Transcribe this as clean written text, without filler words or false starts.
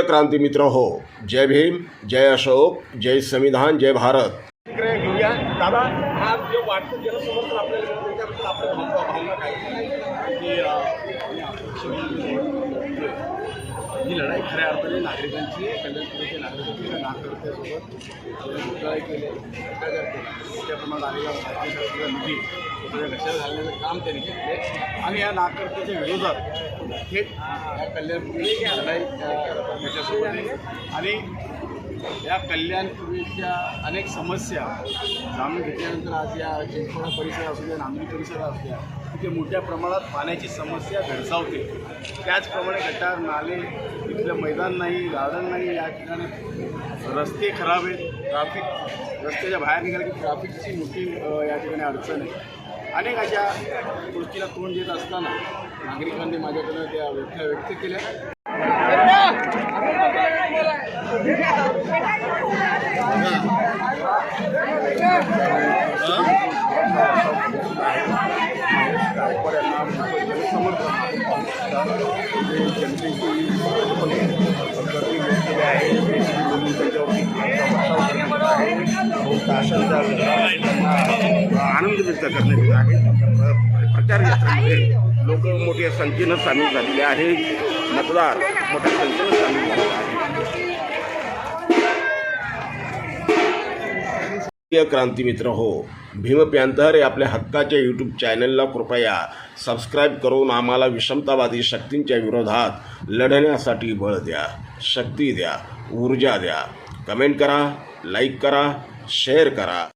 राष्ट्रीय क्रांती मित्र हो, जय भीम, जय अशोक, जय संविधान, जय भारत। घेऊया दादा, हा जो वाटतं जनसमर्थन आपल्याला त्याच्याबद्दल आपल्या भावना काय ही लढाई खऱ्या अर्थाने नागरिकांची कल्याणपूर्वीच्या नागरिकांची नागरिकांसोबत घोटाळे केले भ्रष्टाचार केला मोठ्या प्रमाणात आलेला राज्य निधी लक्षात घालण्याचं काम त्यांनी घेतले आणि या नागरिकांच्या विरोधात थेट या कल्याणपूर्वीची लढाई त्याच्यासोबत आहे आणि या कल्याणपूर्वीच्या अनेक समस्या जाणून घेतल्यानंतर आज या चिंचवड परिसर असू द्या, नांदूर परिसर असू द्या, तिथे मोठ्या प्रमाणात पाण्याची समस्या भेडसावते। त्याचप्रमाणे गटार नाले, तिथलं मैदान नाही, गार्डन नाही, या ठिकाणी रस्ते खराब आहेत, ट्रॅफिक रस्त्याच्या बाहेर निघालं की ट्रॅफिकची मोठी या ठिकाणी अडचण आहे। अनेक अशा गोष्टीला तोंड देत असताना नागरिकांनी माझ्याकडे त्या व्यथा व्यक्त केल्या। आनंद व्यक्त करण्यात आहे। प्रचार यात्रेमध्ये लोक मोठ्या संख्येनं सामील झालेले आहेत, मतदार मोठ्या संख्येनं सामील झालेले आहेत। क्रांती मित्र हो, भीम पॅंथर या आपल्या हक्काच्या यूट्यूब चॅनलला कृपया सबस्क्राईब करून आम्हाला विषमतावादी शक्तींच्या विरोधात लढण्यासाठी बळ द्या, शक्ती द्या, ऊर्जा द्या। कमेंट करा, लाईक करा, शेअर करा।